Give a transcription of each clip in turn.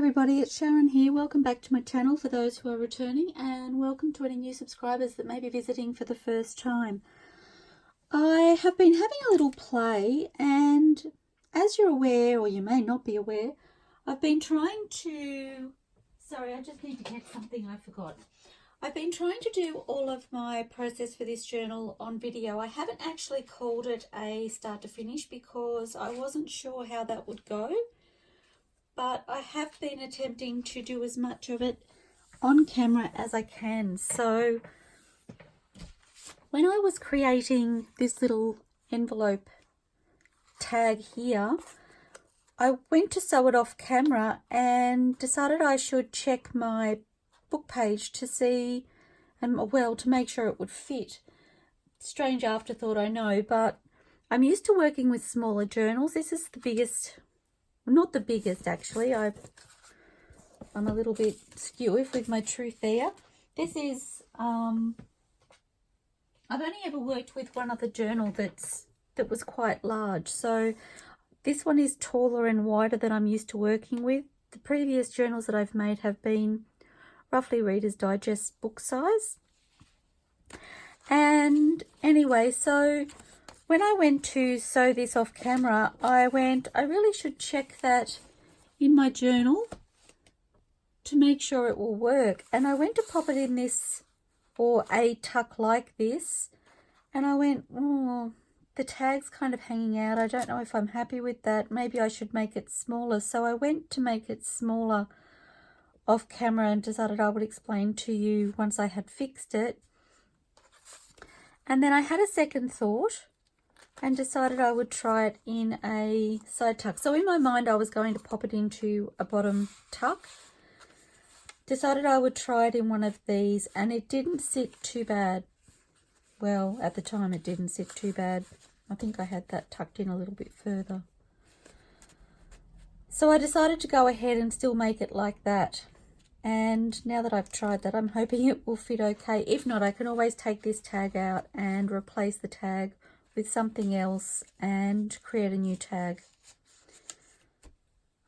everybody, it's Sharon here. Welcome back to my channel for those who are returning, and welcome to any new subscribers that may be visiting for the first time. I have been having a little play, and as you're aware, or you may not be aware, I've been trying to... Sorry, I just need to get something I forgot. I've been trying to do all of my process for this journal on video. I haven't actually called it a start to finish because I wasn't sure how that would go. But I have been attempting to do as much of it on camera as I can. So when I was creating this little envelope tag here, I went to sew it off camera and decided I should check my book page to see, and well, to make sure it would fit. Strange afterthought, I know, but I'm used to working with smaller journals. This is the biggest, not the biggest actually. I'm a little bit skewy with my truth there. This is I've only ever worked with one other journal that was quite large, so this one is taller and wider than I'm used to working with. The previous journals that I've made have been roughly Reader's Digest book size. And anyway, so when I went to sew this off camera, I really should check that in my journal to make sure it will work. And I went to pop it in this, or a tuck like this, and I went, oh, the tag's kind of hanging out. I don't know if I'm happy with that. Maybe I should make it smaller. So I went to make it smaller off camera and decided I would explain to you once I had fixed it. And then I had a second thought and decided I would try it in a side tuck. So in my mind I was going to pop it into a bottom tuck. Decided I would try it in one of these, and it didn't sit too bad. Well, at the time it didn't sit too bad. I think I had that tucked in a little bit further. So I decided to go ahead and still make it like that. And now that I've tried that, I'm hoping it will fit okay. If not, I can always take this tag out and replace the tag with something else and create a new tag.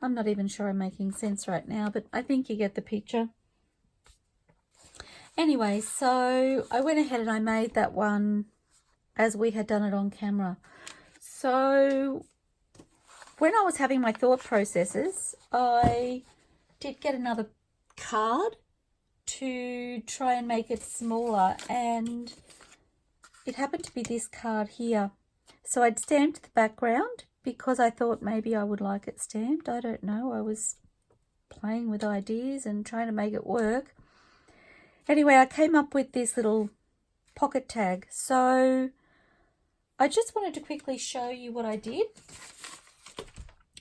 I'm not even sure I'm making sense right now, but I think you get the picture. Anyway, so I went ahead and I made that one as we had done it on camera. So when I was having my thought processes, I did get another card to try and make it smaller, and it happened to be this card here. So I'd stamped the background because I thought maybe I would like it stamped. I don't know. I was playing with ideas and trying to make it work. Anyway, I came up with this little pocket tag. So I just wanted to quickly show you what I did.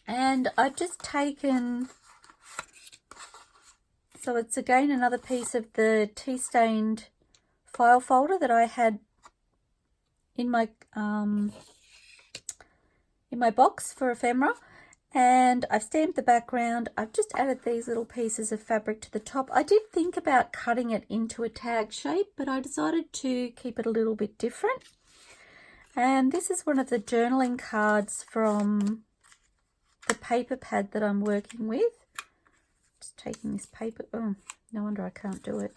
And I've just taken, so it's again another piece of the tea-stained file folder that I had in my box for ephemera, and I've stamped the background. I've just added these little pieces of fabric to the top. I did think about cutting it into a tag shape, but I decided to keep it a little bit different. And this is one of the journaling cards from the paper pad that I'm working with. Just taking this paper. Oh, no wonder I can't do it.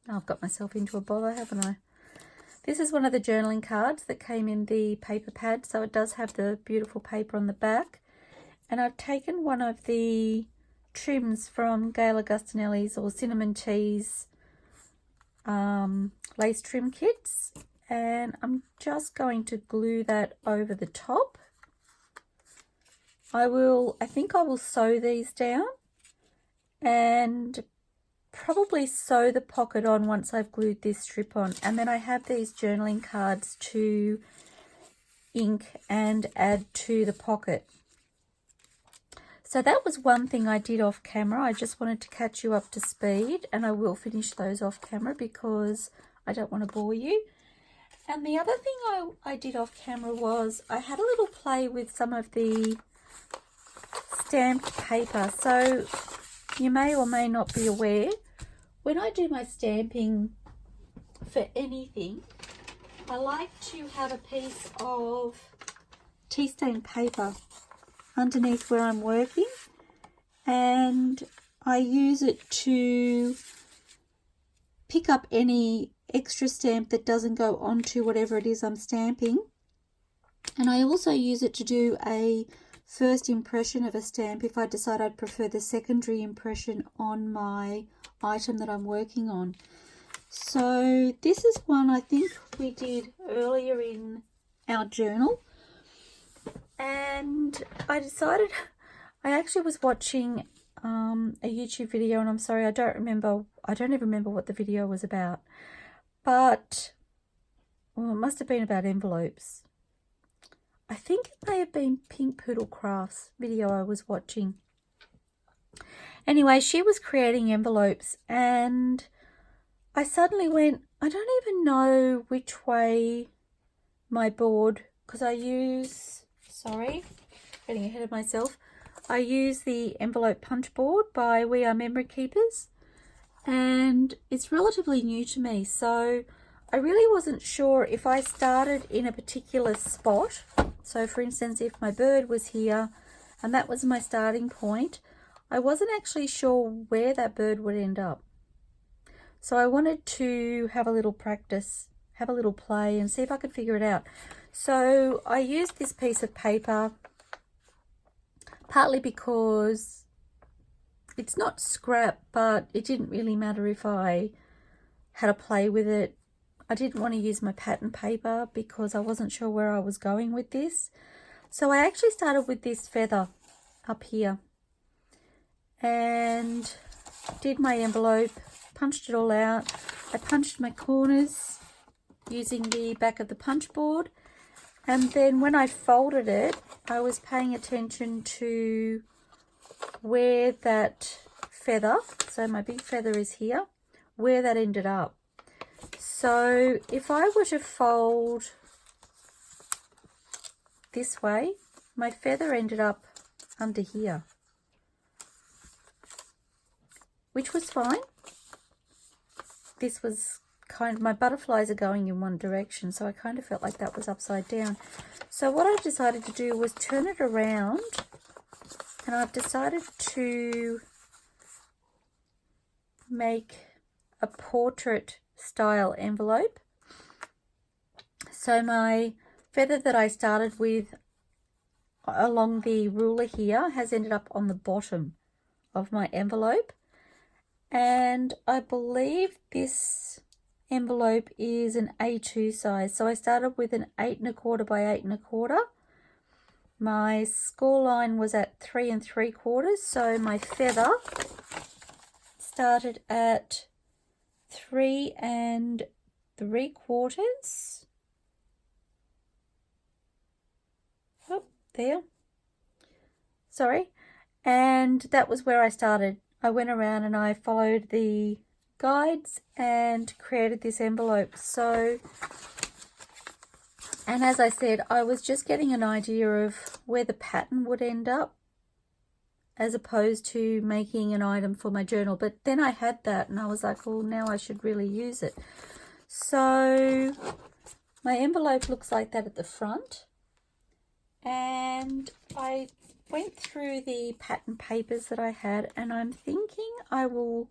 Oh, I've got myself into a bother, haven't I? This is one of the journaling cards that came in the paper pad, so it does have the beautiful paper on the back. And I've taken one of the trims from Gayle Agostinelli's or CinnamonT's lace trim kits, and I'm just going to glue that over the top. I think I will sew these down and probably sew the pocket on once I've glued this strip on. And then I have these journaling cards to ink and add to the pocket. So that was one thing I did off camera. I just wanted to catch you up to speed, and I will finish those off camera because I don't want to bore you. And the other thing I did off camera was I had a little play with some of the stamped paper. So you may or may not be aware, when I do my stamping for anything, I like to have a piece of tea stain paper underneath where I'm working, and I use it to pick up any extra stamp that doesn't go onto whatever it is I'm stamping. And I also use it to do a first impression of a stamp if I decide I'd prefer the secondary impression on my item that I'm working on. So this is one I think we did earlier in our journal, and I decided, I actually was watching a YouTube video, and I'm sorry, I don't even remember what the video was about, but well, it must have been about envelopes. I think it may have been Pink Poodle Crafts video I was watching. Anyway, she was creating envelopes, and I suddenly went, I don't even know which way my board, because I use, sorry, getting ahead of myself, I use the envelope punch board by We Are Memory Keepers, and it's relatively new to me, so I really wasn't sure if I started in a particular spot. So for instance, if my bird was here and that was my starting point, I wasn't actually sure where that bird would end up. So I wanted to have a little practice, have a little play, and see if I could figure it out. So I used this piece of paper partly because it's not scrap, but it didn't really matter if I had a play with it. I didn't want to use my pattern paper because I wasn't sure where I was going with this. So I actually started with this feather up here and did my envelope, punched it all out. I punched my corners using the back of the punch board, and then when I folded it, I was paying attention to where that feather, so my big feather is here, where that ended up. So if I were to fold this way, my feather ended up under here, which was fine. This was kind of, my butterflies are going in one direction, so I kind of felt like that was upside down. So what I decided to do was turn it around, and I've decided to make a portrait style envelope. So my feather that I started with along the ruler here has ended up on the bottom of my envelope, and I believe this envelope is an A2 size. So I started with an 8 1/4 by 8 1/4. My score line was at 3 3/4, so my feather started at 3 3/4. Oh, there. Sorry. And that was where I started. I went around and I followed the guides and created this envelope. So, and as I said, I was just getting an idea of where the pattern would end up, as opposed to making an item for my journal. But then I had that and I was like, well, now I should really use it. So my envelope looks like that at the front, and I went through the pattern papers that I had, and I'm thinking I will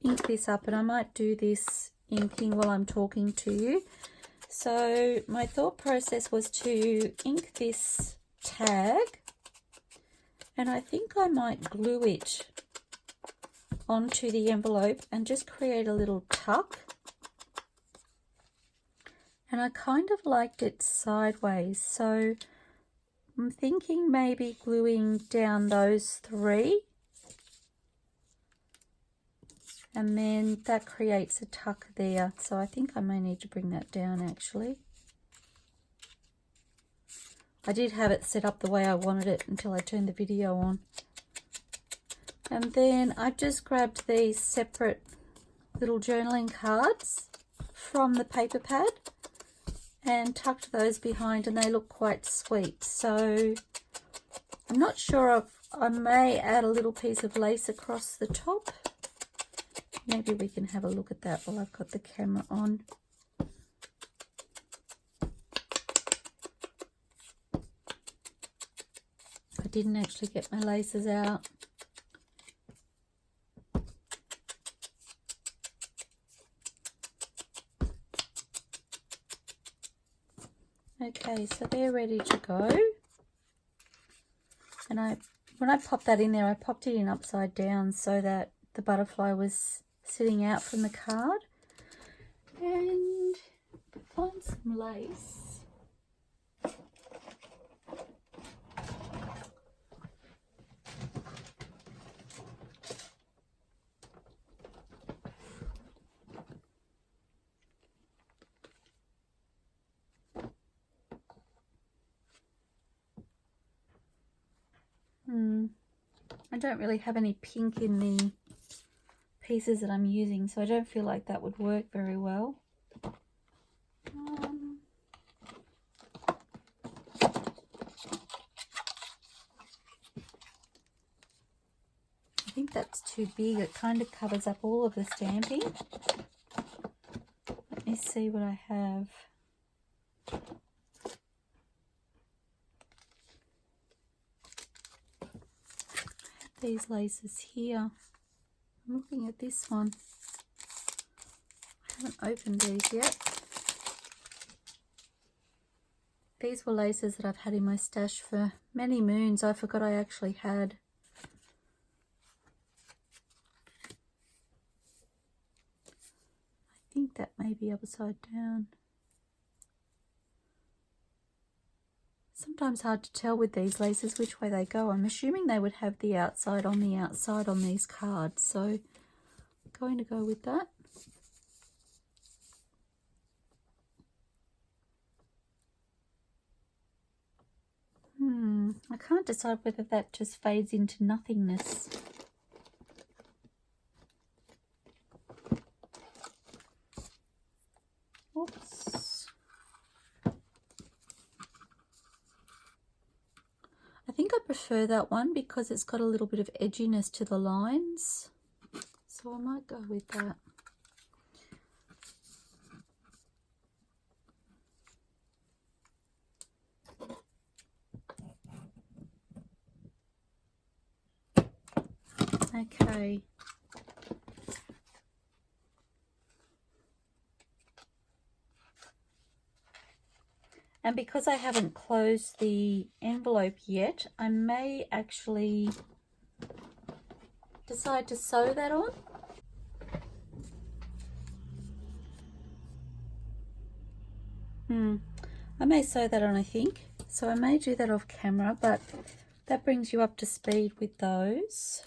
ink this up, and I might do this inking while I'm talking to you. So my thought process was to ink this tag, and I think I might glue it onto the envelope and just create a little tuck. And I kind of liked it sideways, so I'm thinking maybe gluing down those 3, and then that creates a tuck there. So I think I may need to bring that down actually. I did have it set up the way I wanted it until I turned the video on. And then I just grabbed these separate little journaling cards from the paper pad and tucked those behind, and they look quite sweet. So I'm not sure if I may add a little piece of lace across the top. Maybe we can have a look at that while I've got the camera on. I didn't actually get my laces out. Okay, so they're ready to go. And when I popped that in there, I popped it in upside down so that the butterfly was sitting out from the card. And find some lace. I don't really have any pink in the pieces that I'm using, so I don't feel like that would work very well. I think that's too big. It kind of covers up all of the stamping. Let me see what I have. These laces here. I'm looking at this one. I haven't opened these yet. These were laces that I've had in my stash for many moons. I forgot I actually had. I think that may be upside down. Sometimes hard to tell with these laces which way they go. I'm assuming they would have the outside on these cards, so I'm going to go with that. I can't decide whether that just fades into nothingness. Oops. I think I prefer that one because it's got a little bit of edginess to the lines. So I might go with that. Okay. And because I haven't closed the envelope yet, I may actually decide to sew that on. I may sew that on, I think. So I may do that off camera, but that brings you up to speed with those.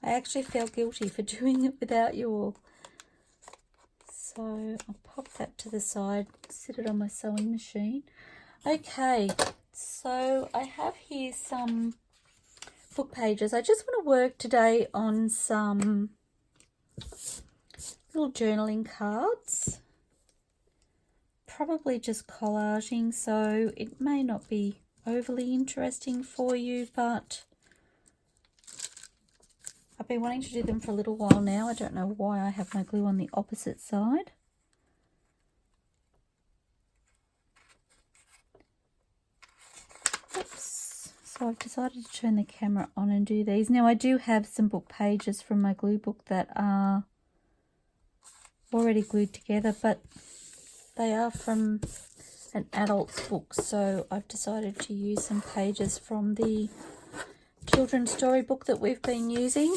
I actually feel guilty for doing it without you all. So I'll pop that to the side, sit it on my sewing machine. Okay, so I have here some book pages. I just want to work today on some little journaling cards. Probably just collaging, so it may not be overly interesting for you, but I've been wanting to do them for a little while now. I don't know why I have my glue on the opposite side. Oops. So I've decided to turn the camera on and do these. Now I do have some book pages from my glue book that are already glued together, but they are from an adult's book, so I've decided to use some pages from the children's storybook that we've been using.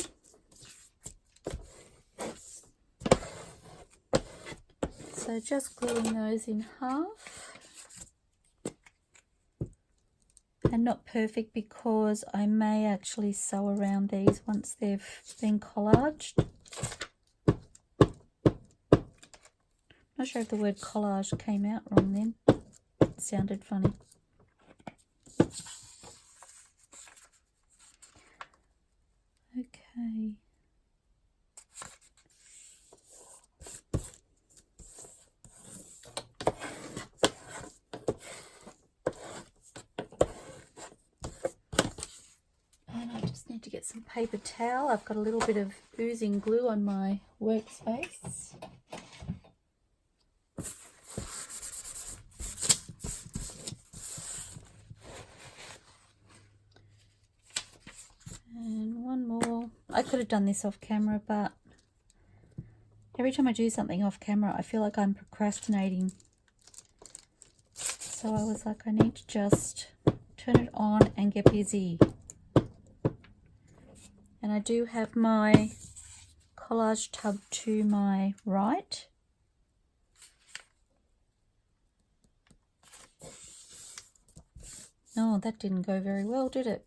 So just gluing those in half. And not perfect because I may actually sew around these once they've been collaged. Not sure if the word collage came out wrong then. It sounded funny. Okay. And I just need to get some paper towel. I've got a little bit of oozing glue on my workspace. And one more. I could have done this off camera, but Every time I do something off camera, I feel like I'm procrastinating. So I was like, I need to just turn it on and get busy. And I do have my collage tub to my right. Oh, that didn't go very well, did it?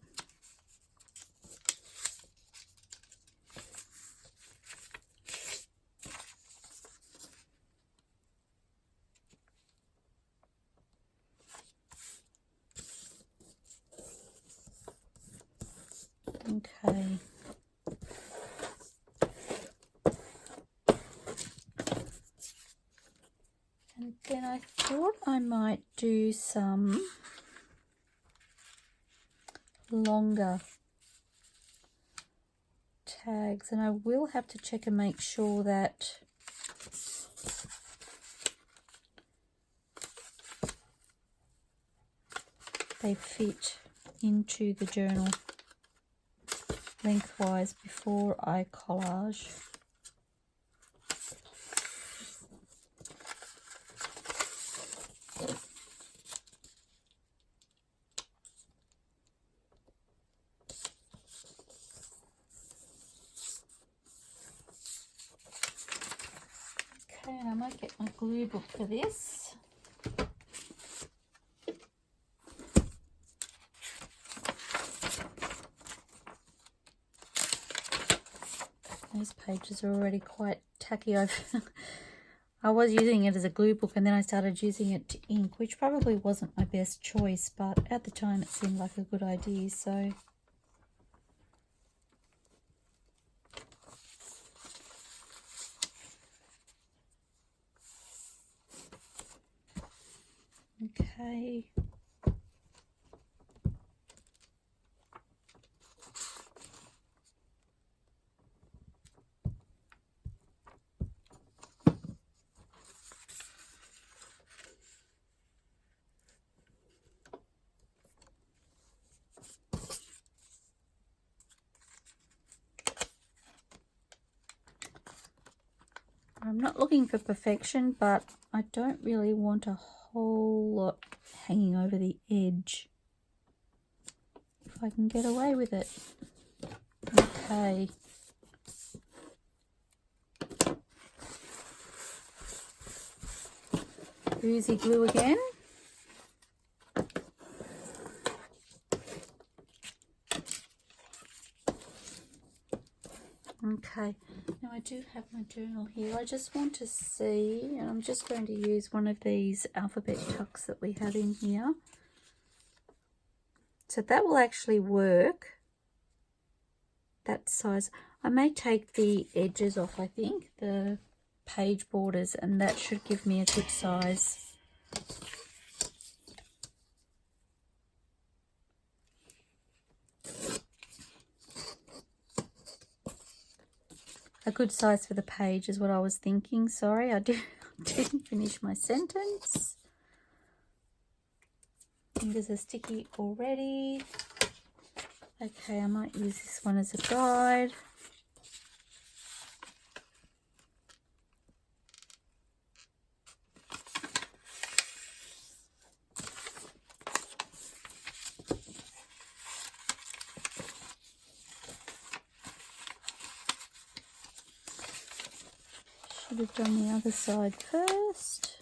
Okay. And then I thought I might do some longer tags, and I will have to check and make sure that they fit into the journal lengthwise before I collage. Okay, and I might get my glue book for this. These pages are already quite tacky. I was using it as a glue book, and then I started using it to ink, which probably wasn't my best choice, but at the time it seemed like a good idea. So okay. I'm not looking for perfection, but I don't really want a whole lot hanging over the edge, if I can get away with it. Okay. Oozy glue again. Okay, now I do have my journal here. I just want to see, and I'm just going to use one of these alphabet tucks that we have in here. So that will actually work, that size. I may take the edges off, I think, the page borders, and that should give me a good size. A good size for the page is what I was thinking. Sorry, I didn't finish my sentence. Fingers are sticky already. Okay, I might use this one as a guide. Should have done the other side first.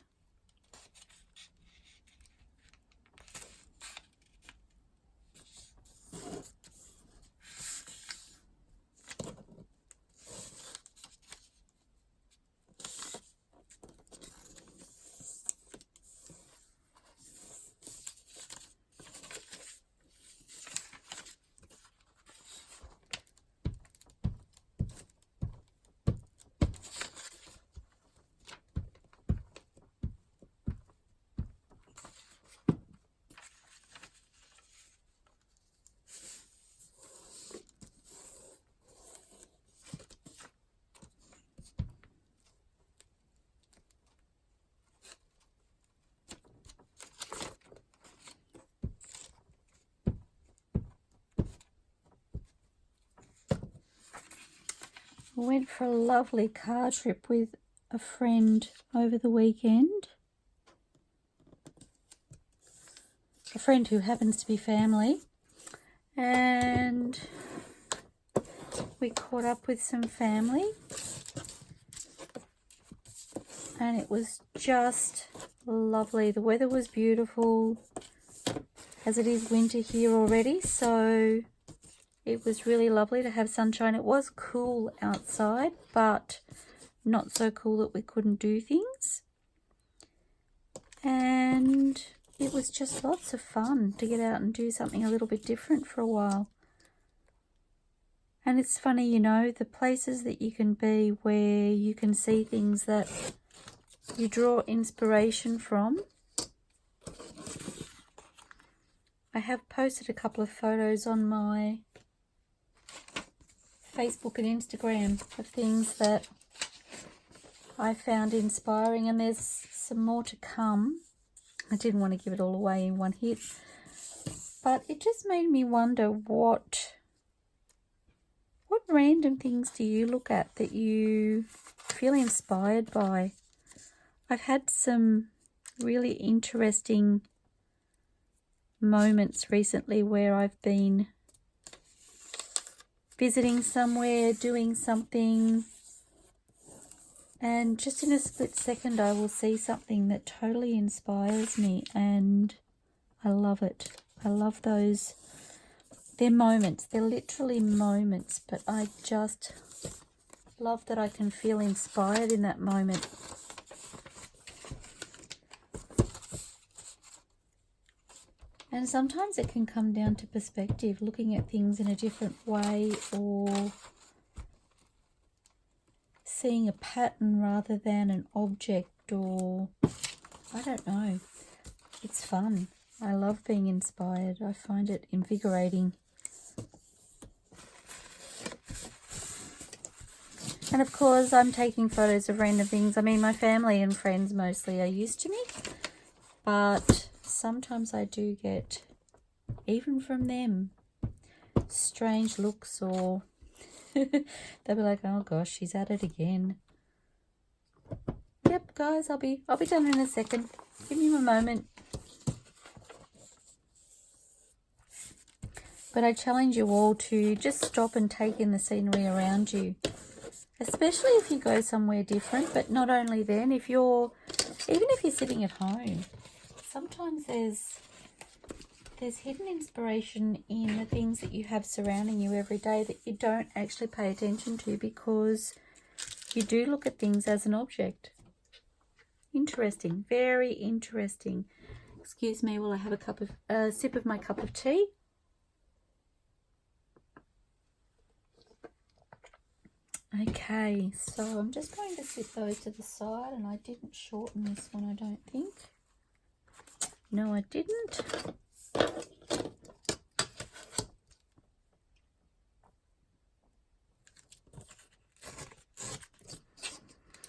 I went for a lovely card trip with a friend over the weekend. A friend who happens to be family. And we caught up with some family. And it was just lovely. The weather was beautiful, as it is winter here already, so it was really lovely to have sunshine. It was cool outside, but not so cool that we couldn't do things. And it was just lots of fun to get out and do something a little bit different for a while. And it's funny, you know, the places that you can be where you can see things that you draw inspiration from. I have posted a couple of photos on my Facebook and Instagram of things that I found inspiring, and there's some more to come. I didn't want to give it all away in one hit, but it just made me wonder what random things do you look at that you feel inspired by? I've had some really interesting moments recently where I've been visiting somewhere, doing something, and just in a split second I will see something that totally inspires me, and I love it. I love those. They're moments. They're literally moments, but I just love that I can feel inspired in that moment. And sometimes it can come down to perspective, looking at things in a different way, or seeing a pattern rather than an object, or I don't know. It's fun. I love being inspired. I find it invigorating. And of course, I'm taking photos of random things. I mean, my family and friends mostly are used to me, but sometimes I do get, even from them, strange looks, or they'll be like, "Oh gosh, she's at it again." Yep, guys, I'll be done in a second. Give me a moment. But I challenge you all to just stop and take in the scenery around you, especially if you go somewhere different. But not only then, even if you're sitting at home, sometimes there's hidden inspiration in the things that you have surrounding you every day that you don't actually pay attention to, because you do look at things as an object. Interesting, very interesting. Excuse me while I have a sip of my cup of tea. Okay, so I'm just going to sit those to the side, and I didn't shorten this one, I don't think. No, I didn't.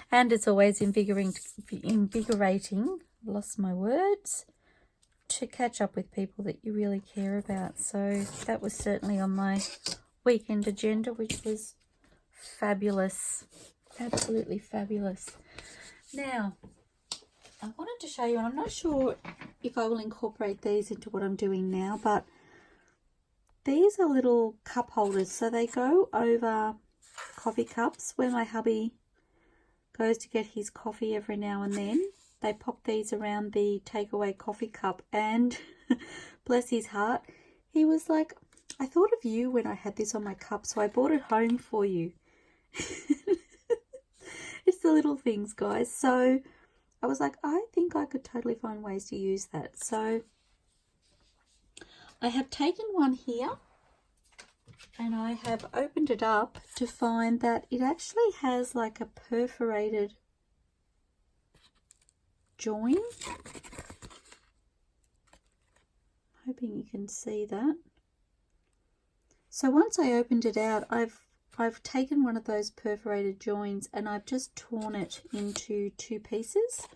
And it's always invigorating, lost my words, to catch up with people that you really care about. So that was certainly on my weekend agenda, which was fabulous, absolutely fabulous. Now, I wanted to show you, and I'm not sure if I will incorporate these into what I'm doing now, but these are little cup holders, so they go over coffee cups. Where my hubby goes to get his coffee every now and then, they pop these around the takeaway coffee cup, and bless his heart, he was like, "I thought of you when I had this on my cup, so I brought it home for you." It's the little things, guys. So I was like, I think I could totally find ways to use that. So I have taken one here, and I have opened it up to find that it actually has like a perforated join. Hoping you can see that. So once I opened it out, I've taken one of those perforated joins and I've just torn it into two pieces,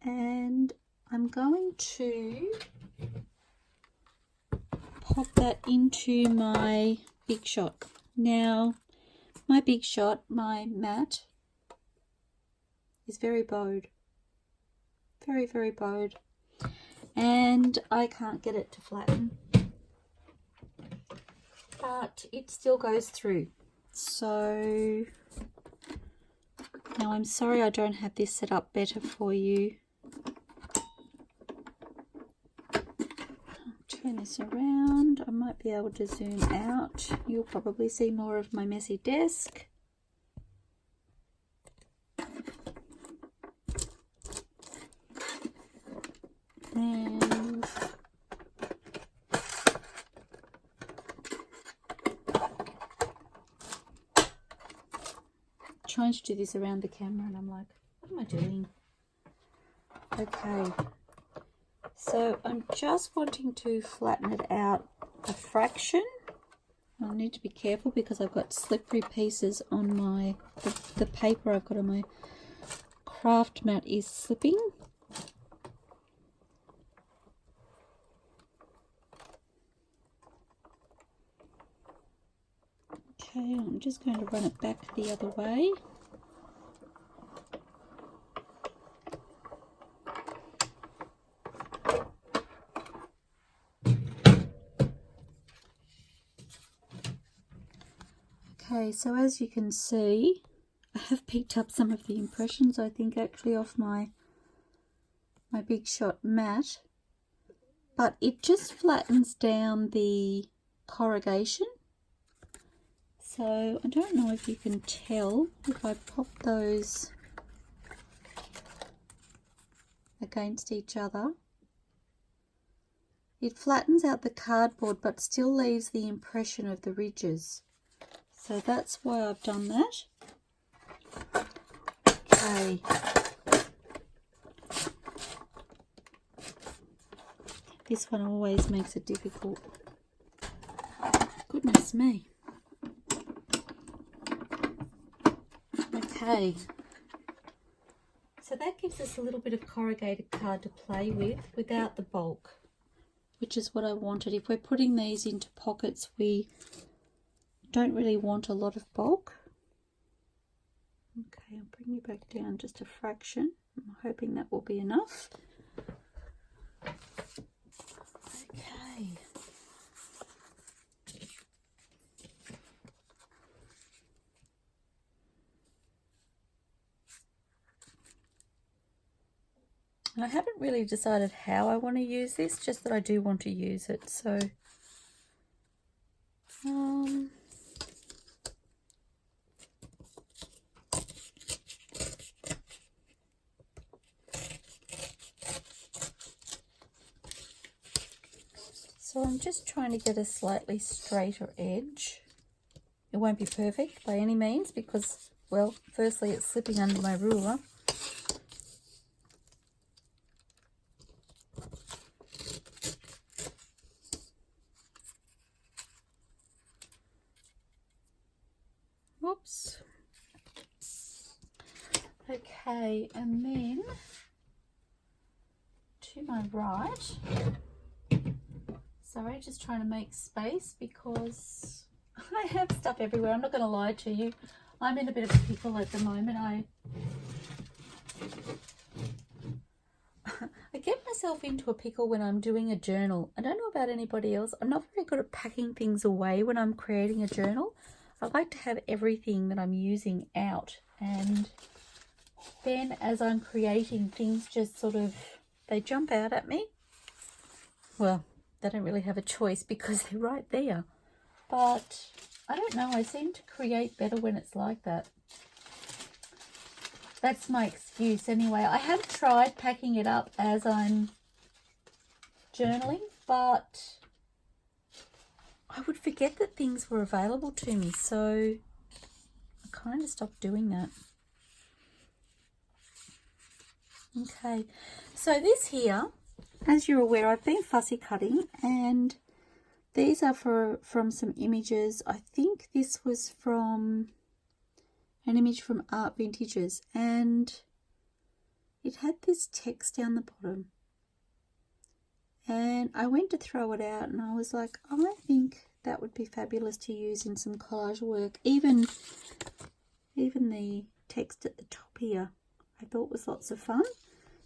and I'm going to pop that into my Big Shot. Now, my Big Shot, my mat, is very bowed. Very, very bowed. And I can't get it to flatten. But it still goes through. So now I'm sorry I don't have this set up better for you. I'll turn this around. I might be able to zoom out. You'll probably see more of my messy desk. And trying to do this around the camera and I'm like, what am I doing? Okay, so I'm just wanting to flatten it out a fraction. I need to be careful because I've got slippery pieces on my the paper I've got on my craft mat is slipping. Okay, I'm just going to run it back the other way. Okay, so as you can see, I have picked up some of the impressions, I think, actually off my Big Shot mat, but it just flattens down the corrugation. So I don't know if you can tell if I pop those against each other. It flattens out the cardboard but still leaves the impression of the ridges. So that's why I've done that. Okay. This one always makes it difficult. Goodness me. Okay, so that gives us a little bit of corrugated card to play with without the bulk, which is what I wanted. If we're putting these into pockets, we don't really want a lot of bulk. Okay, I'll bring you back down just a fraction. I'm hoping that will be enough. Okay. And I haven't really decided how I want to use this, just that I do want to use it. So, I'm just trying to get a slightly straighter edge. It won't be perfect by any means because, well, firstly it's slipping under my ruler. Whoops. Okay, and then to my right, sorry, just trying to make space because I have stuff everywhere. I'm not going to lie to you. I'm in a bit of a pickle at the moment. I get myself into a pickle when I'm doing a journal. I don't know about anybody else. I'm not very good at packing things away when I'm creating a journal. I like to have everything that I'm using out, and then as I'm creating, things just sort of, they jump out at me. Well, they don't really have a choice because they're right there. But I don't know, I seem to create better when it's like that. That's my excuse anyway. I have tried packing it up as I'm journaling, but I would forget that things were available to me, so I kind of stopped doing that. Okay, so this here, as you're aware, I've been fussy cutting, and these are from some images. I think this was from an image from ArtVintages, and it had this text down the bottom. And I went to throw it out and I was like, I think that would be fabulous to use in some collage work. Even the text at the top here, I thought was lots of fun.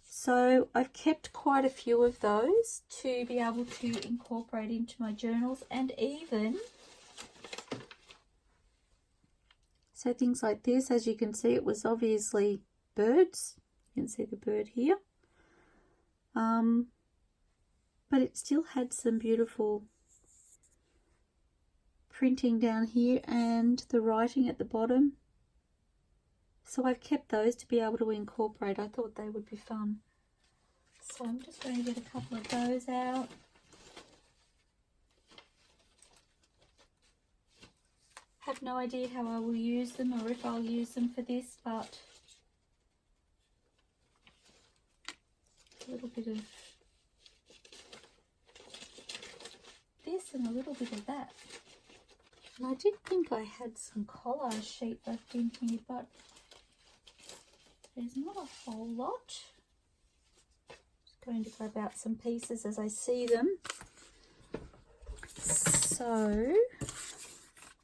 So I've kept quite a few of those to be able to incorporate into my journals, and even so things like this. As you can see, it was obviously birds. You can see the bird here. But it still had some beautiful printing down here and the writing at the bottom. So I've kept those to be able to incorporate. I thought they would be fun. So I'm just going to get a couple of those out. Have no idea how I will use them or if I'll use them for this, but a little bit of this and a little bit of that. And I did think I had some collage sheet left in here, but there's not a whole lot. Just going to grab out some pieces as I see them. So,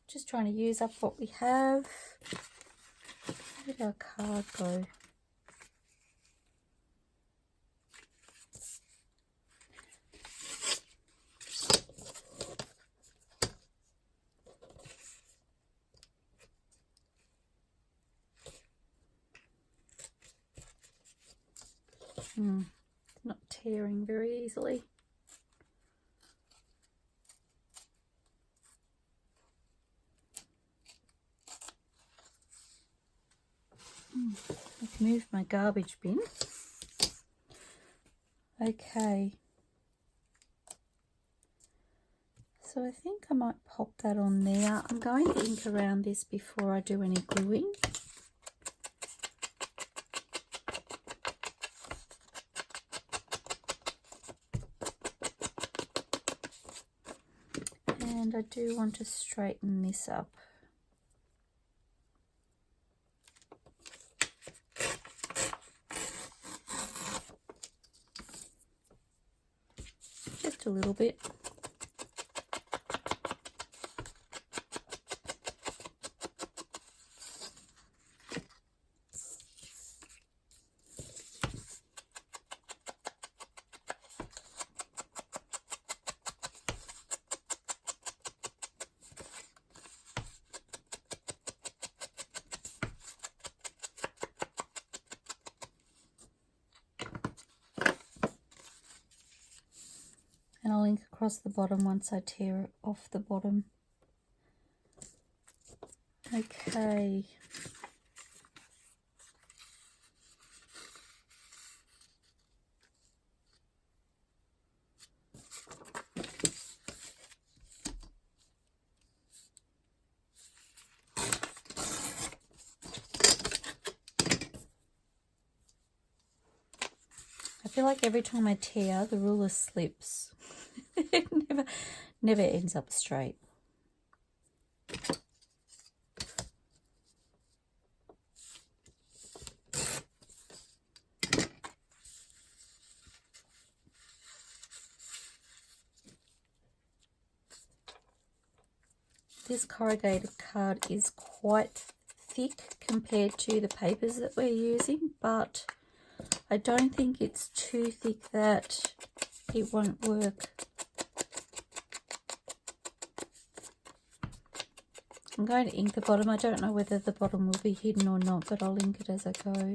just trying to use up what we have. Where did our card go? It's not tearing very easily. I've moved my garbage bin. Okay. So I think I might pop that on there. I'm going to ink around this before I do any gluing. And I do want to straighten this up. Just a little bit. And I'll ink across the bottom once I tear off the bottom. Okay. I feel like every time I tear, the ruler slips. It never ends up straight. This corrugated card is quite thick compared to the papers that we're using, but I don't think it's too thick that it won't work. I'm going to ink the bottom. I don't know whether the bottom will be hidden or not, but I'll ink it as I go.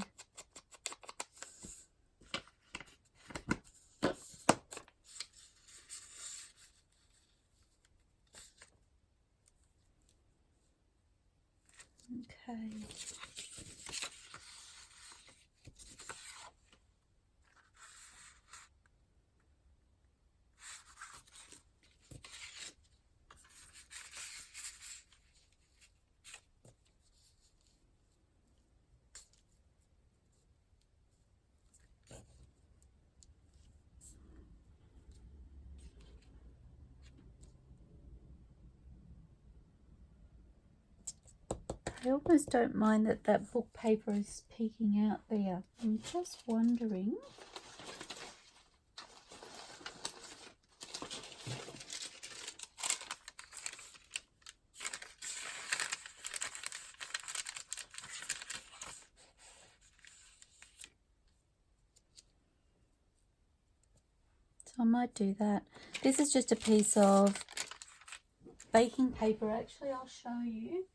Okay. I almost don't mind that that book paper is peeking out there. I'm just wondering I might do that. This is just a piece of baking paper. Actually, I'll show you.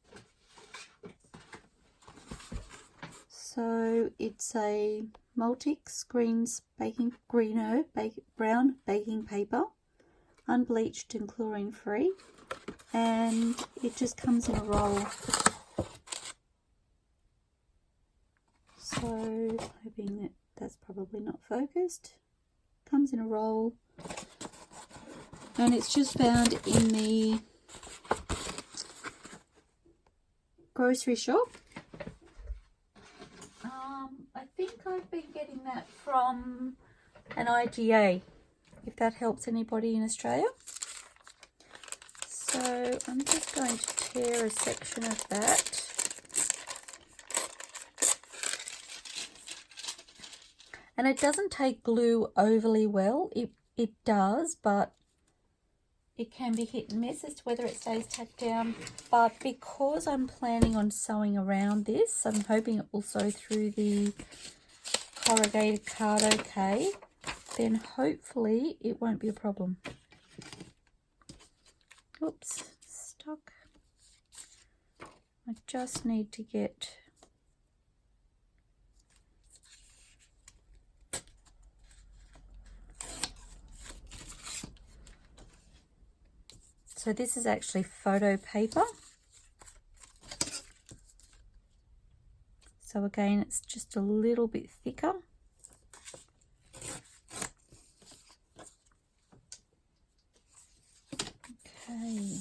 So it's a Multix brown baking paper, unbleached and chlorine free, and it just comes in a roll. So hoping that that's probably not focused. Comes in a roll, and it's just found in the grocery shop. I think I've been getting that from an IGA, if that helps anybody in Australia. So I'm just going to tear a section of that. And it doesn't take glue overly well. It does, but it can be hit and miss as to whether it stays tacked down. But because I'm planning on sewing around this, I'm hoping it will sew through the corrugated card okay, then hopefully it won't be a problem. Oops, stuck. I just need to get so this is actually photo paper. So again, it's just a little bit thicker. Okay.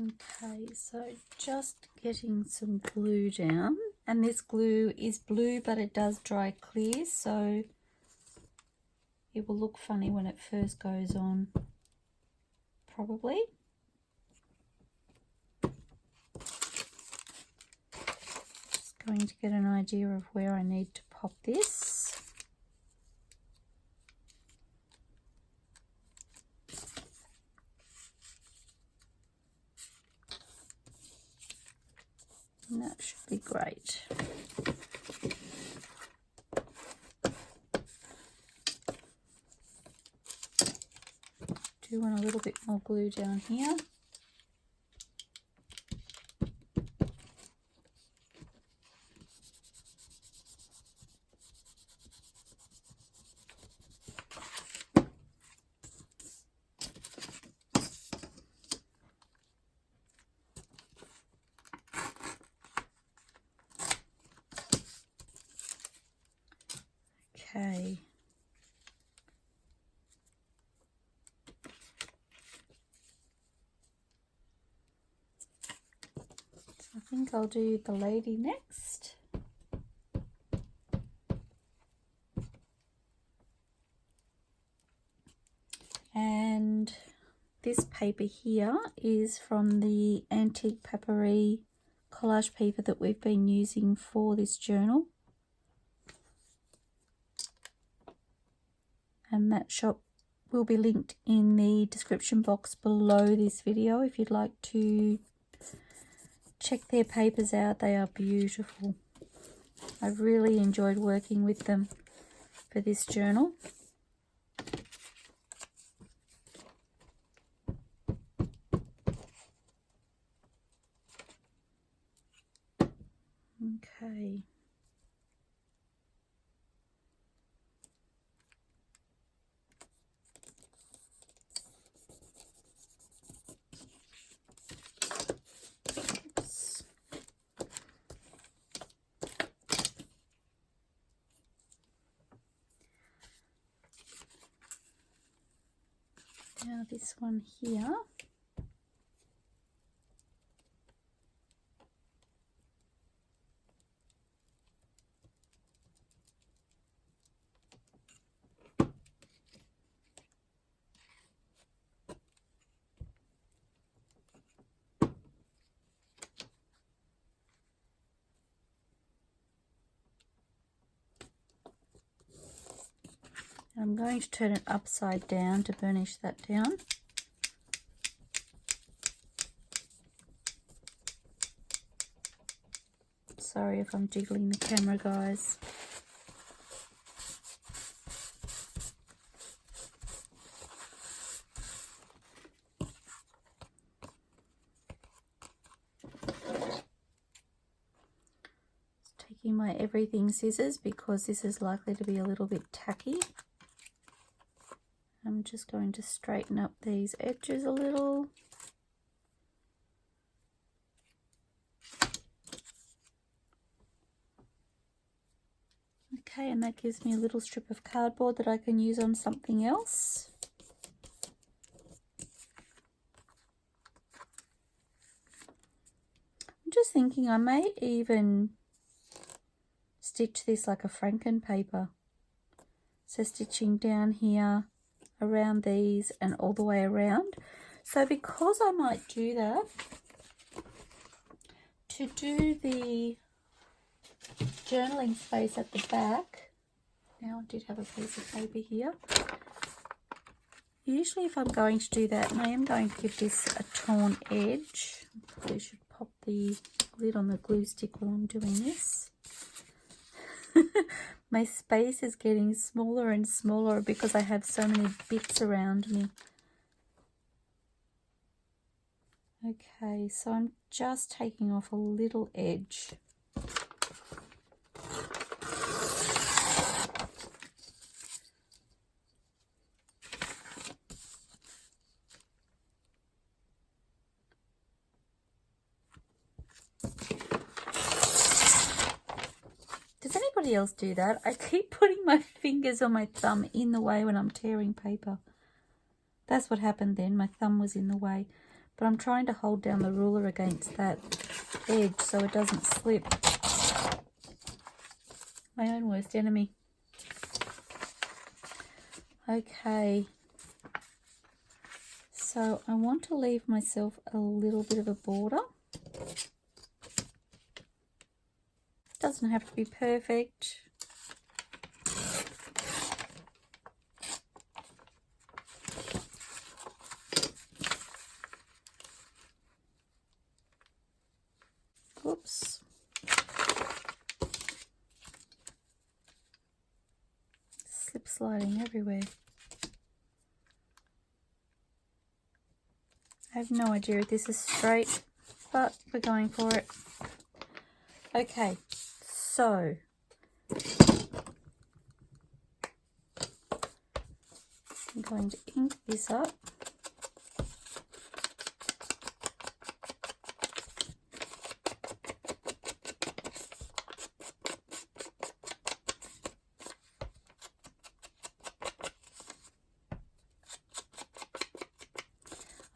Okay, so just getting some glue down, and this glue is blue but it does dry clear, so it will look funny when it first goes on, probably. Just going to get an idea of where I need to pop this. And that should be great. Do want a little bit more glue down here. Okay. So I think I'll do the lady next. And this paper here is from the AntiquePaperie collage paper that we've been using for this journal. And that shop will be linked in the description box below this video if you'd like to check their papers out. They are beautiful. I've really enjoyed working with them for this journal. Okay. Now this one here, I'm going to turn it upside down to burnish that down. Sorry if I'm jiggling the camera, guys. Taking my everything scissors because this is likely to be a little bit tacky. I'm just going to straighten up these edges a little. Okay, and that gives me a little strip of cardboard that I can use on something else. I'm just thinking I may even stitch this like a Franken paper. So stitching down here, around these, and all the way around. So because I might do that, to do the journaling space at the back, now I did have a piece of paper here. Usually if I'm going to do that, and I am going to give this a torn edge, I probably should pop the lid on the glue stick while I'm doing this. My space is getting smaller and smaller because I have so many bits around me. Okay, so I'm just taking off a little edge. Does anybody else do that? I keep putting my fingers or my thumb in the way when I'm tearing paper. That's what happened then. My thumb was in the way. But I'm trying to hold down the ruler against that edge so it doesn't slip. My own worst enemy. Okay. So I want to leave myself a little bit of a border. Doesn't have to be perfect. Oops. Slip sliding everywhere. I have no idea if this is straight, but we're going for it. Okay, so I'm going to ink this up.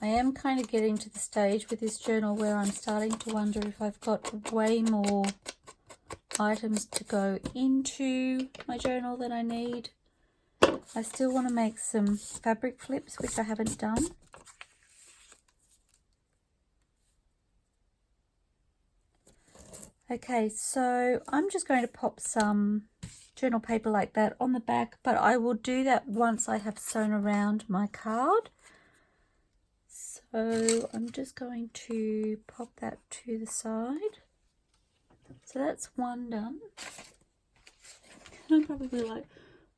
I am kind of getting to the stage with this journal where I'm starting to wonder if I've got way more items to go into my journal than I need. I still want to make some fabric flips, which I haven't done. Okay, so I'm just going to pop some journal paper like that on the back, but I will do that once I have sewn around my card. So I'm just going to pop that to the side. So that's one done. I'm probably like,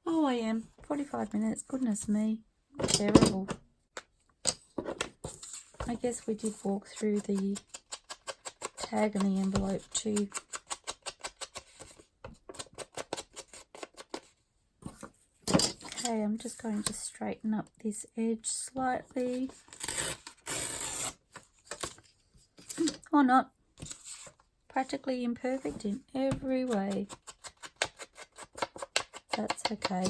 oh, I am 45 minutes. Goodness me, terrible. I guess we did walk through the tag and the envelope too. Okay, I'm just going to straighten up this edge slightly. Or not. Practically imperfect in every way. That's okay.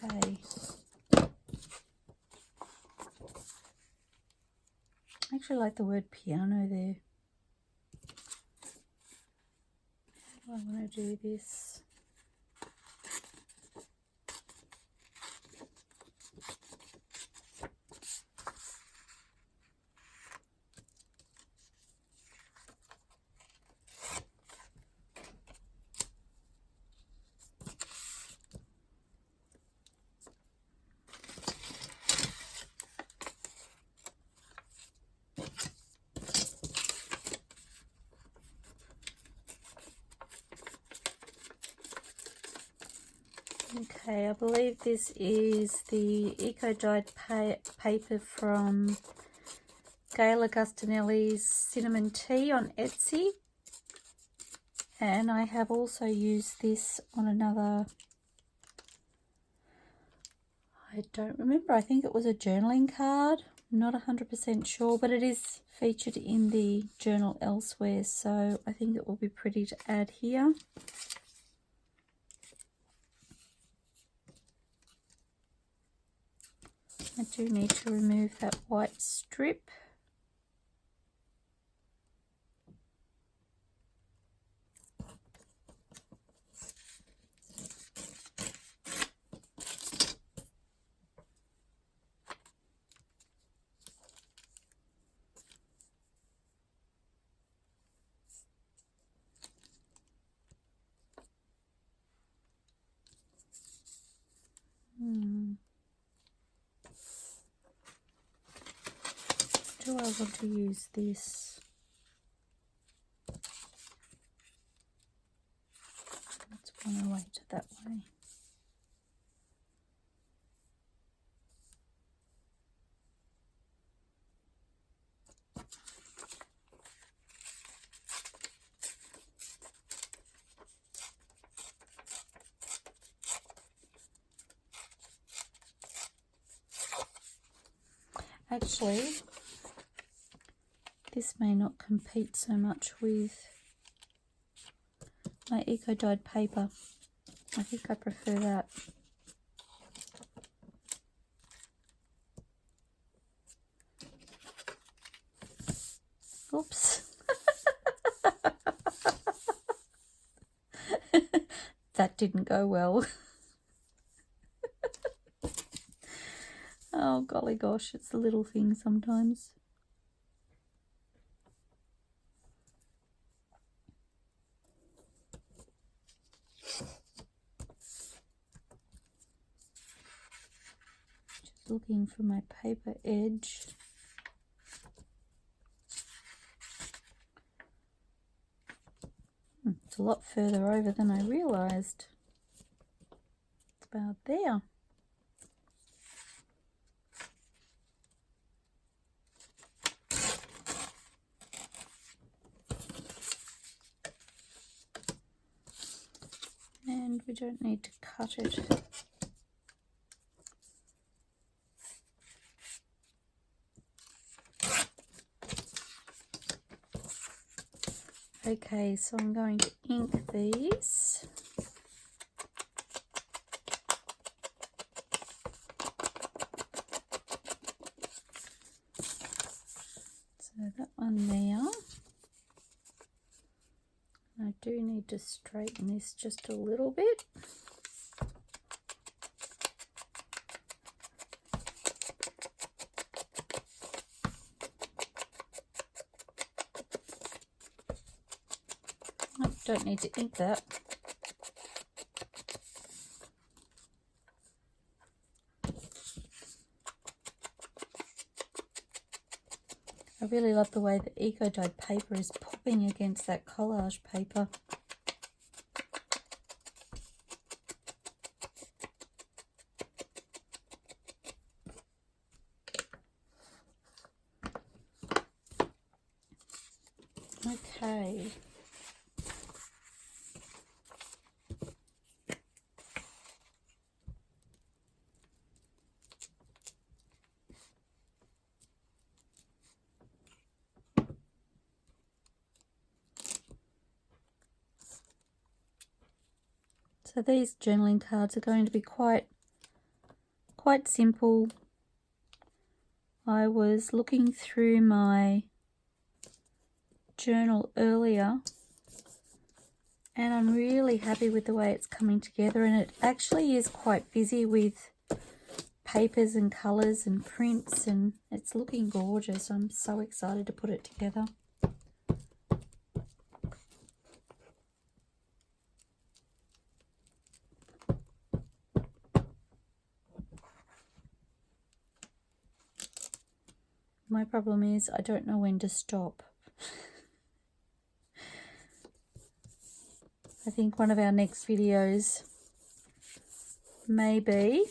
Okay. I actually like the word piano there. How do I want to do this? Okay, I believe this is the eco-dyed paper from Gayle Agostinelli's CinnamonT on Etsy. And I have also used this on another, I don't remember, I think it was a journaling card. I'm not 100% sure, but it is featured in the journal elsewhere, so I think it will be pretty to add here. I do need to remove that white strip. Do I want to use this? Let's want to weight it that way. Actually, this may not compete so much with my eco-dyed paper. I think I prefer that. Oops. That didn't go well. Oh, golly gosh, it's the little thing sometimes. Just looking for my paper edge. It's a lot further over than I realised. It's about there. And we don't need to cut it. Okay, so I'm going to ink these. So that one there. I do need to straighten this just a little bit. I don't need to ink that. I really love the way the eco-dyed paper is popping against that collage paper. Okay. So these journaling cards are going to be quite simple. I was looking through my journal earlier and I'm really happy with the way it's coming together, and it actually is quite busy with papers and colours and prints, and it's looking gorgeous. I'm so excited to put it together. My problem is I don't know when to stop. I think one of our next videos maybe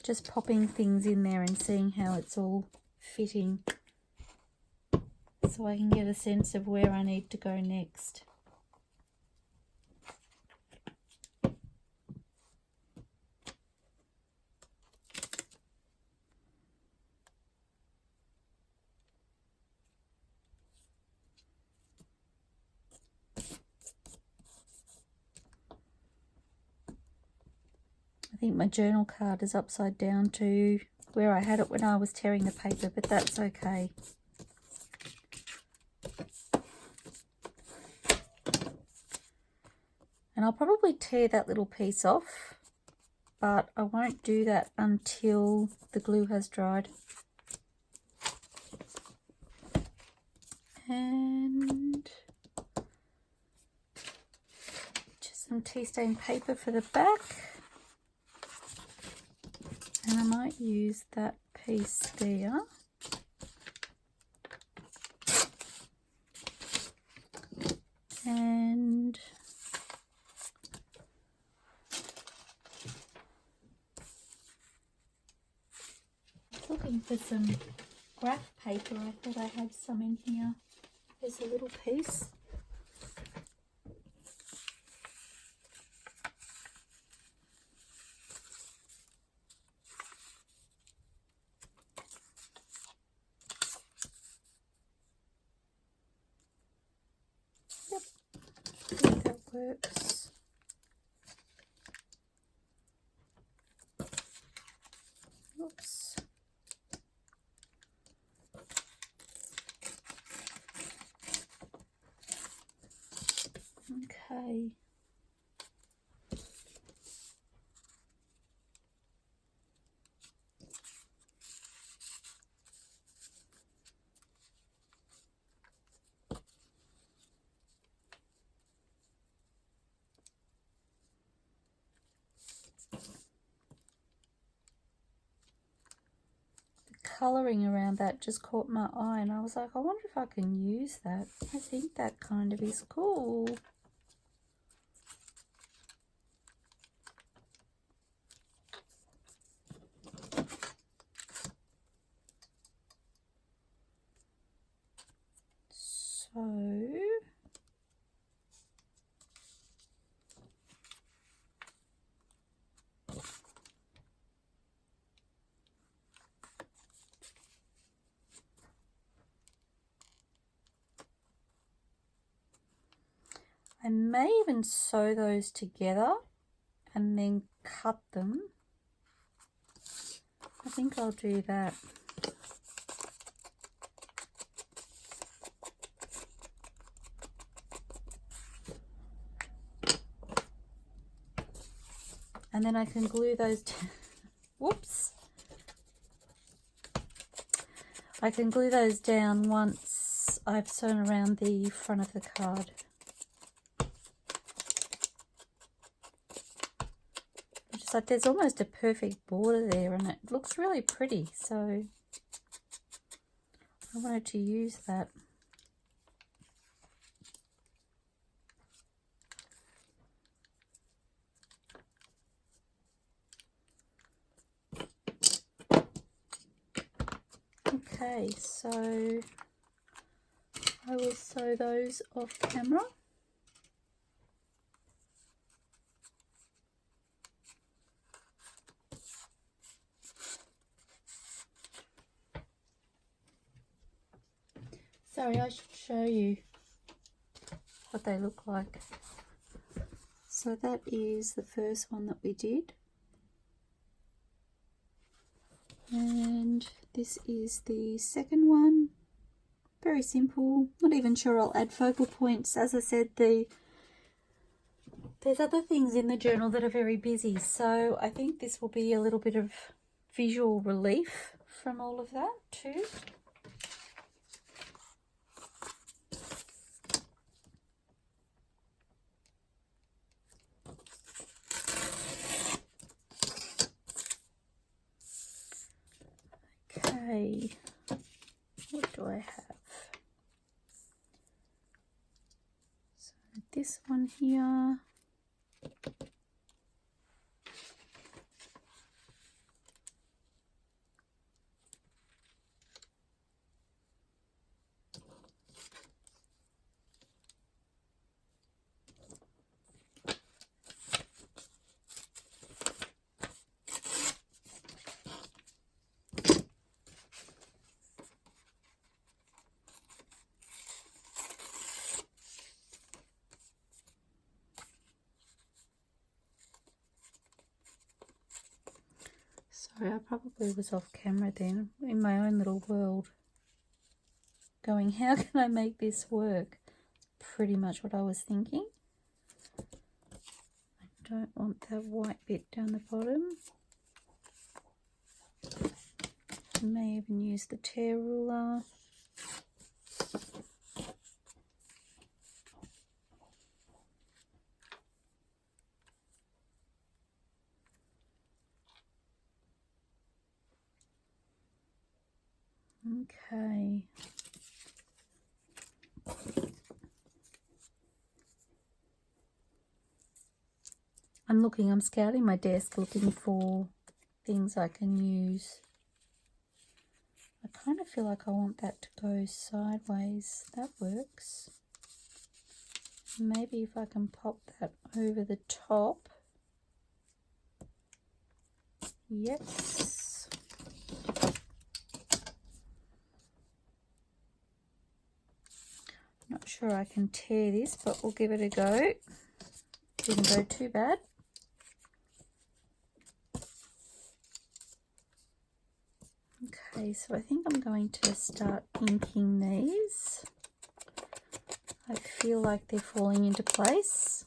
just popping things in there and seeing how it's all fitting, so I can get a sense of where I need to go next. I think my journal card is upside down to where I had it when I was tearing the paper, but that's okay. And I'll probably tear that little piece off, but I won't do that until the glue has dried. And just some tea stain paper for the back. And I might use that piece there. And looking for some graph paper. I thought I had some in here. There's a little piece. Yep, I think that works. Oops. Okay. Colouring around that just caught my eye, and I was like, I wonder if I can use that. I think that kind of is cool. So I may even sew those together and then cut them. I think I'll do that. And then I can glue those whoops. I can glue those down once I've sewn around the front of the card. Just like there's almost a perfect border there, and it looks really pretty, so I wanted to use that. Okay, so I will sew those off camera. Sorry, I should show you what they look like. So that is the first one that we did. And this is the second one. Very simple. Not even sure I'll add focal points. As I said, there's other things in the journal that are very busy. So I think this will be a little bit of visual relief from all of that too. Okay, what do I have? So this one here. Sorry, I probably was off camera then, in my own little world, going, how can I make this work? Pretty much what I was thinking. I don't want that white bit down the bottom. I may even use the tear ruler. Okay. I'm scouting my desk looking for things I can use. I kind of feel like I want that to go sideways. That works. Maybe if I can pop that over the top. Yes. Not sure I can tear this, but we'll give it a go. Didn't go too bad. Okay, so I think I'm going to start inking these. I feel like they're falling into place.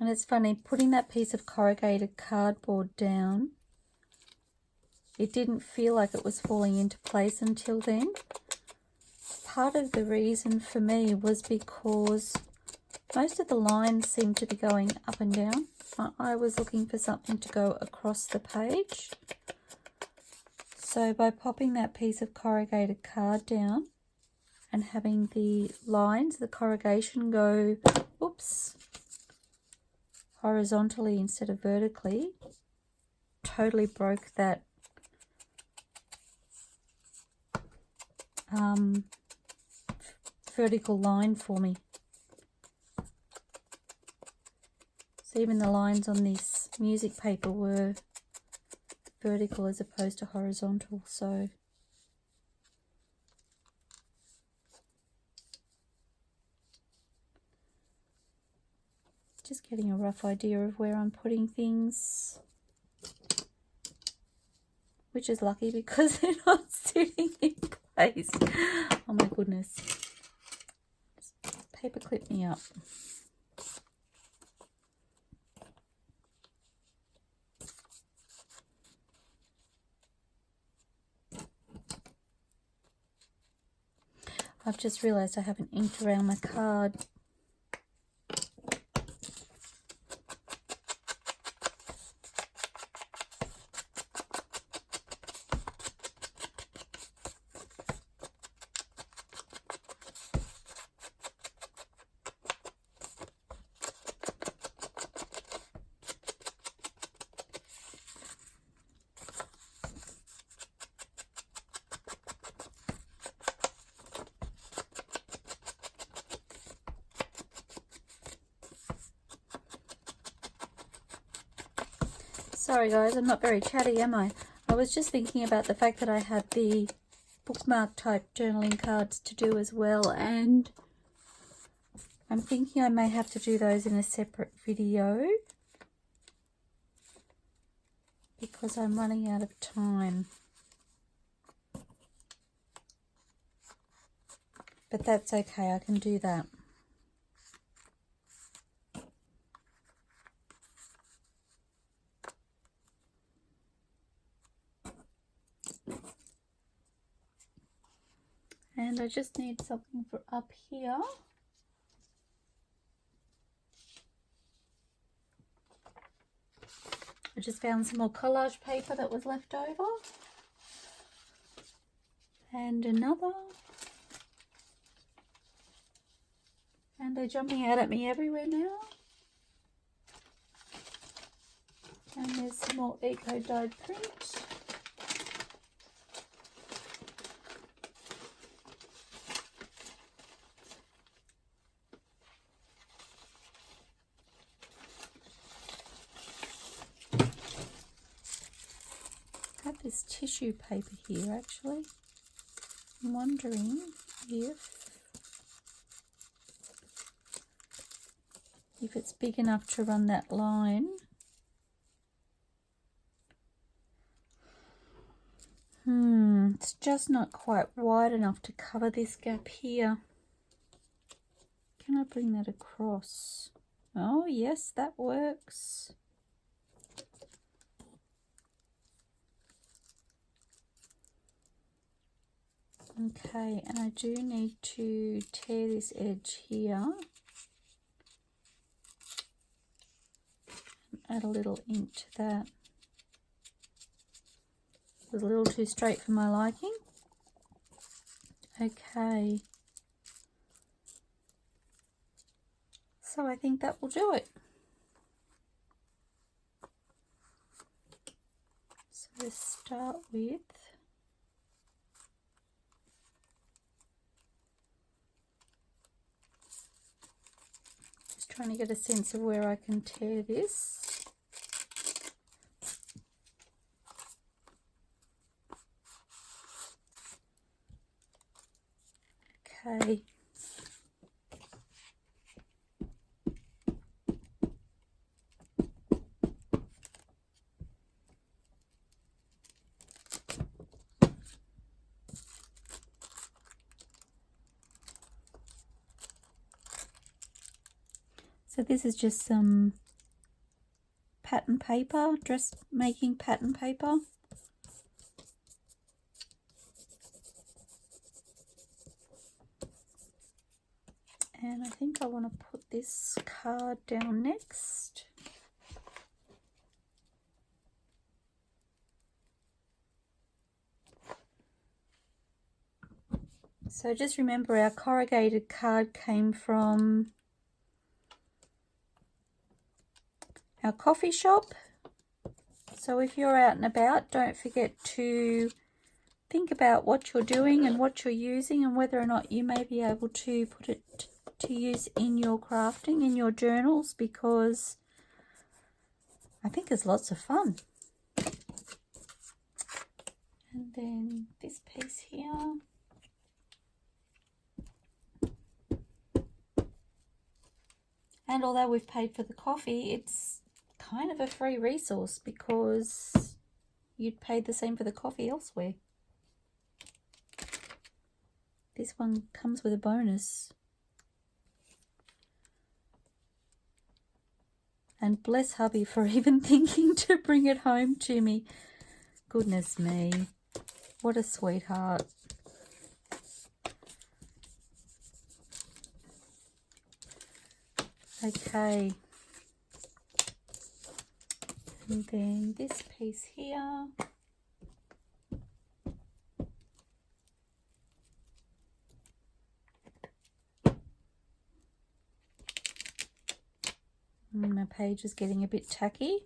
And it's funny, putting that piece of corrugated cardboard down, it didn't feel like it was falling into place until then. Part of the reason for me was because most of the lines seemed to be going up and down. I was looking for something to go across the page. So by popping that piece of corrugated card down and having the lines, the corrugation go, oops, horizontally instead of vertically, totally broke that vertical line for me. So even the lines on this music paper were vertical as opposed to horizontal. So just getting a rough idea of where I'm putting things, which is lucky because they're not sitting in place. Oh my goodness. Just paper clip me up. I've just realised I haven't inked around my card. Sorry guys, I'm not very chatty, am I? I was just thinking about the fact that I had the bookmark type journaling cards to do as well, and I'm thinking I may have to do those in a separate video because I'm running out of time. But that's okay, I can do that. And I just need something for up here. I just found some more collage paper that was left over. And another. And they're jumping out at me everywhere now. And there's some more eco dyed print. have this tissue paper here actually. I'm wondering if it's big enough to run that line. It's just not quite wide enough to cover this gap here. Can I bring that across? Oh yes, that works. Okay, and I do need to tear this edge here. Add a little ink to that. It was a little too straight for my liking. Okay. So I think that will do it. So let's start with just trying to get a sense of where I can tear this. Okay. So this is just some pattern paper, dressmaking pattern paper. And I think I want to put this card down next. So just remember our corrugated card came from our coffee shop. So if you're out and about, don't forget to think about what you're doing and what you're using and whether or not you may be able to put it to use in your crafting, in your journals, because I think it's lots of fun. And then this piece here. And although we've paid for the coffee, it's kind of a free resource because you'd pay the same for the coffee elsewhere. This one comes with a bonus. And bless hubby for even thinking to bring it home to me. Goodness me, what a sweetheart. Okay, and then this piece here. My page is getting a bit tacky.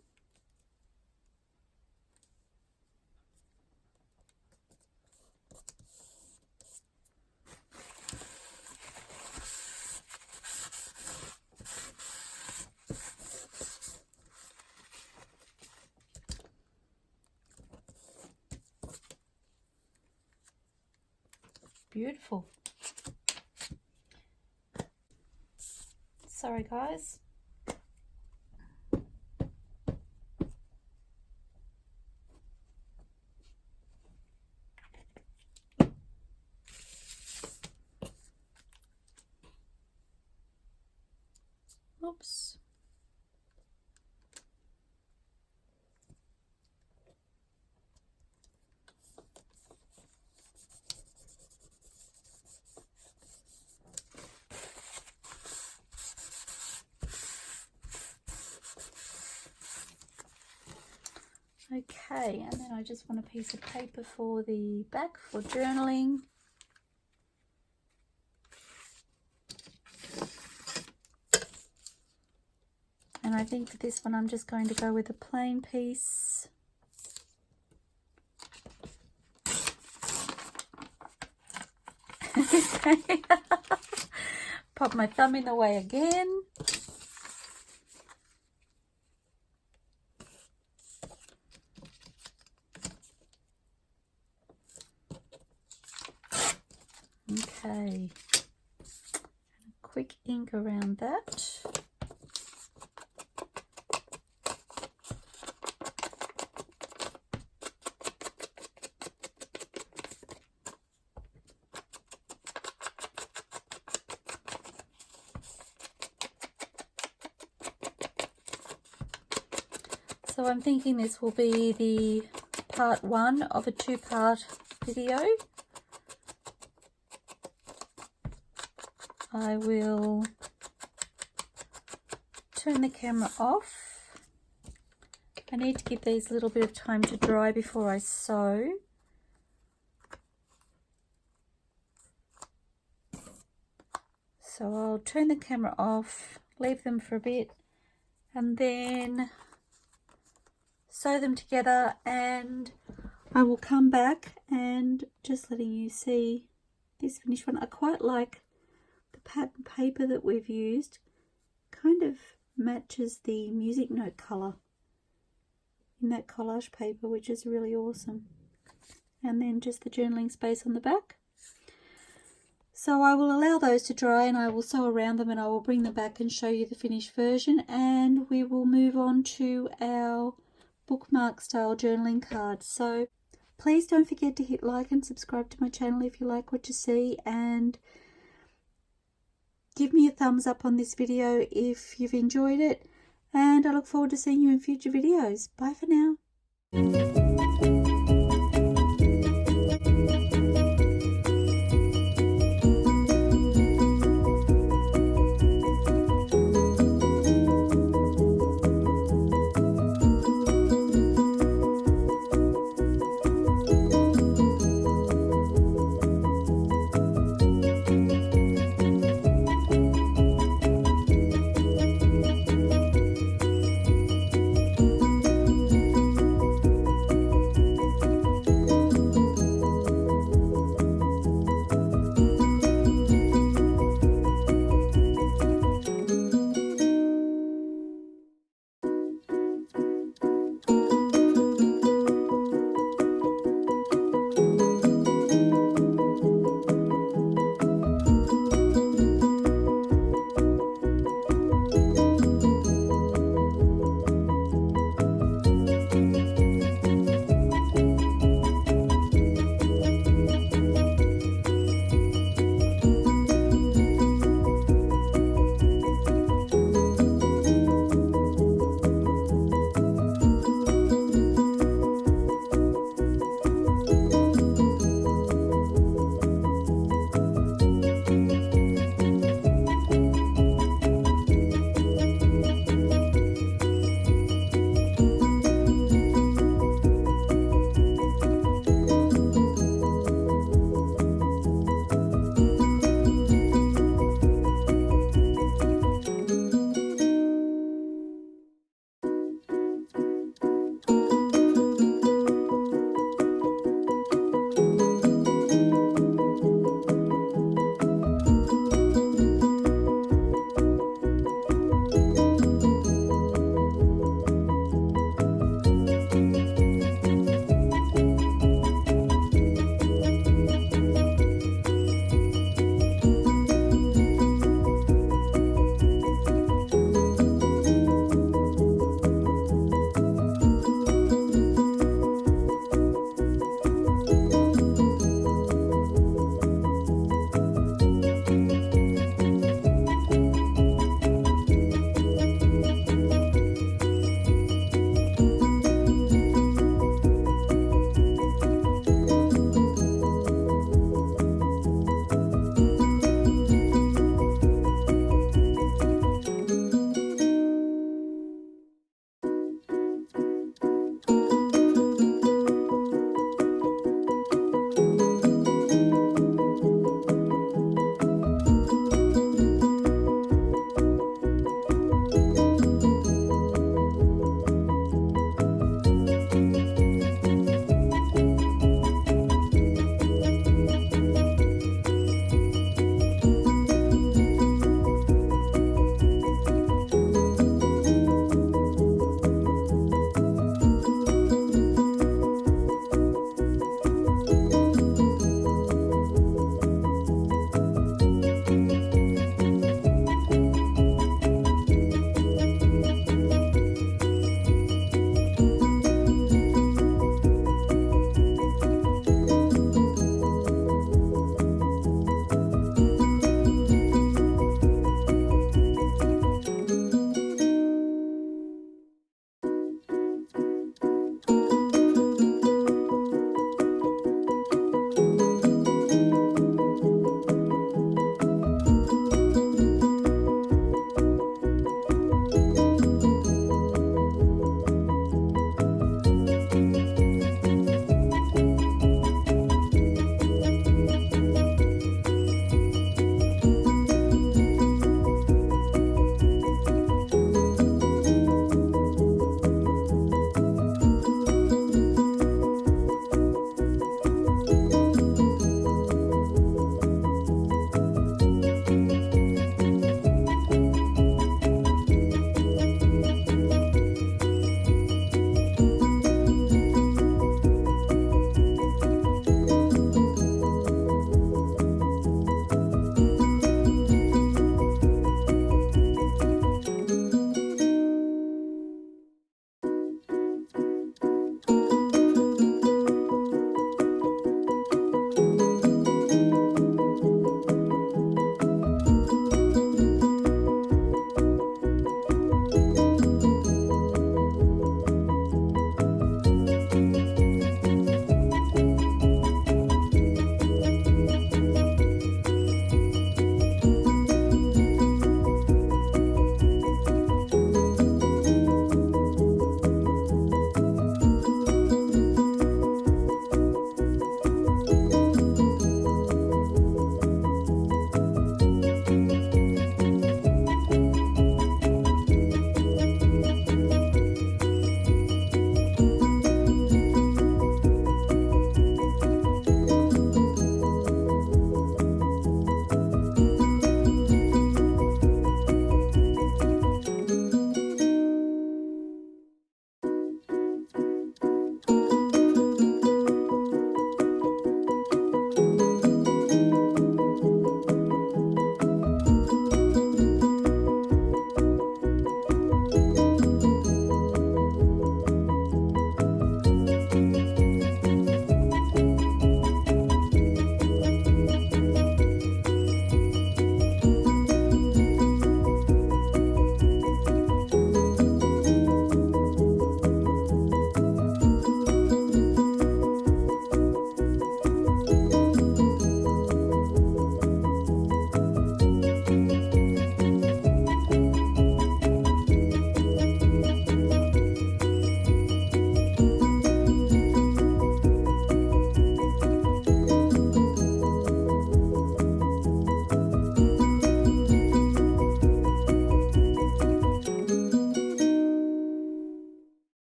Beautiful. Sorry guys. Oops. Okay, and then I just want a piece of paper for the back for journaling. And I think for this one I'm just going to go with a plain piece. Okay. Pop my thumb in the way again. Okay, quick ink around that. So I'm thinking this will be the part 1 of a 2-part video. I will turn the camera off. I need to give these a little bit of time to dry before I sew. So I'll turn the camera off, leave them for a bit, and then sew them together, and I will come back and just letting you see this finished one. I quite like the pattern paper that we've used. Kind of matches the music note colour in that collage paper, which is really awesome. And then just the journaling space on the back. So I will allow those to dry and I will sew around them, and I will bring them back and show you the finished version, and we will move on to our bookmark style journaling card. So please don't forget to hit like and subscribe to my channel if you like what you see, and give me a thumbs up on this video if you've enjoyed it, and I look forward to seeing you in future videos. Bye for now.